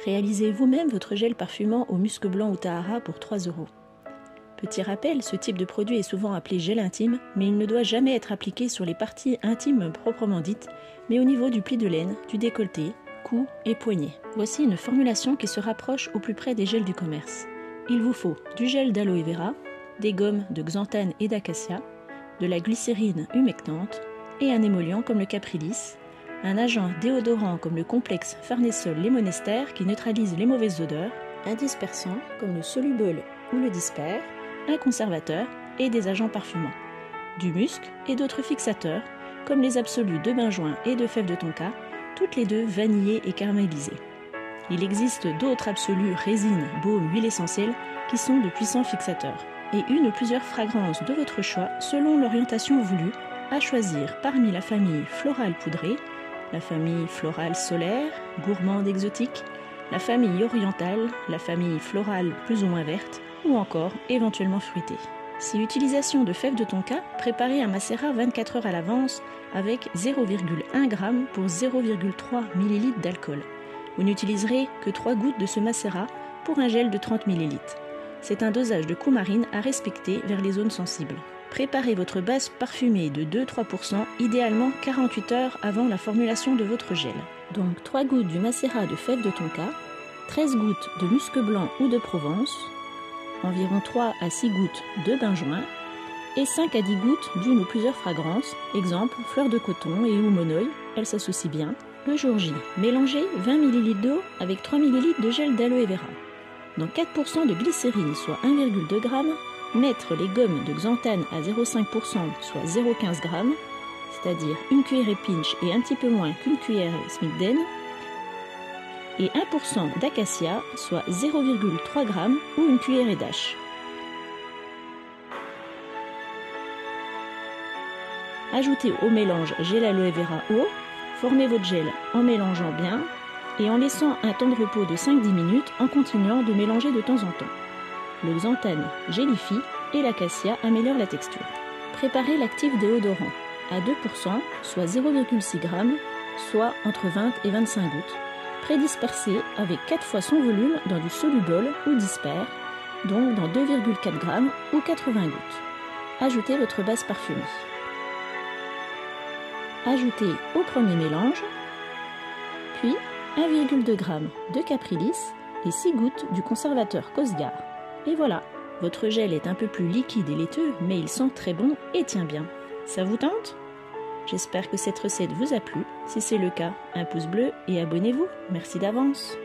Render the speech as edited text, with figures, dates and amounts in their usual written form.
Réalisez vous-même votre gel parfumant au musc blanc ou Tahara pour 3 €. Petit rappel, ce type de produit est souvent appelé gel intime, mais il ne doit jamais être appliqué sur les parties intimes proprement dites, mais au niveau du pli de laine, du décolleté, cou et poignet. Voici une formulation qui se rapproche au plus près des gels du commerce. Il vous faut du gel d'aloe vera, des gommes de xanthane et d'acacia, de la glycérine humectante et un émollient comme le Caprilis, un agent déodorant comme le complexe Farnesol Lémonester qui neutralise les mauvaises odeurs, un dispersant comme le Solubol ou le Disper, un conservateur et des agents parfumants, du musc et d'autres fixateurs comme les absolus de benjoin et de fèves de tonka, toutes les deux vanillées et caramélisées. Il existe d'autres absolus résines, baumes, huiles essentielles qui sont de puissants fixateurs, et une ou plusieurs fragrances de votre choix selon l'orientation voulue, à choisir parmi la famille florale poudrée, la famille florale solaire, gourmande exotique, la famille orientale, la famille florale plus ou moins verte, ou encore éventuellement fruitée. Si utilisation de fèves de tonka, préparez un macérat 24 heures à l'avance avec 0,1 g pour 0,3 ml d'alcool. Vous n'utiliserez que 3 gouttes de ce macérat pour un gel de 30 ml. C'est un dosage de coumarine à respecter vers les zones sensibles. Préparez votre base parfumée de 2-3%, idéalement 48 heures avant la formulation de votre gel. Donc 3 gouttes du macérat de fèves de tonka, 13 gouttes de musc blanc ou de Provence, environ 3 à 6 gouttes de benjoin et 5 à 10 gouttes d'une ou plusieurs fragrances, exemple fleur de coton et ou monoï, elles s'associent bien. Le jour J, mélangez 20 ml d'eau avec 3 ml de gel d'aloe vera. Dans 4% de glycérine, soit 1,2 g, mettre les gommes de xanthane à 0,5%, soit 0,15 g, c'est-à-dire une cuillerée pinch et un petit peu moins qu'une cuillère Smithden, et 1% d'acacia, soit 0,3 g ou une cuillerée d'ache. Ajoutez au mélange gel aloe vera eau, formez votre gel en mélangeant bien et en laissant un temps de repos de 5-10 minutes en continuant de mélanger de temps en temps. Le xanthane gélifie et l'acacia améliore la texture. Préparez l'actif déodorant à 2%, soit 0,6 g, soit entre 20 et 25 gouttes. Prédispersé avec 4 fois son volume dans du solubol ou disper, donc dans 2,4 g ou 80 gouttes. Ajoutez votre base parfumée. Ajoutez au premier mélange, puis 1,2 g de Caprilis et 6 gouttes du conservateur Cosgar. Et voilà, votre gel est un peu plus liquide et laiteux, mais il sent très bon et tient bien. Ça vous tente ? J'espère que cette recette vous a plu. Si c'est le cas, un pouce bleu et abonnez-vous. Merci d'avance.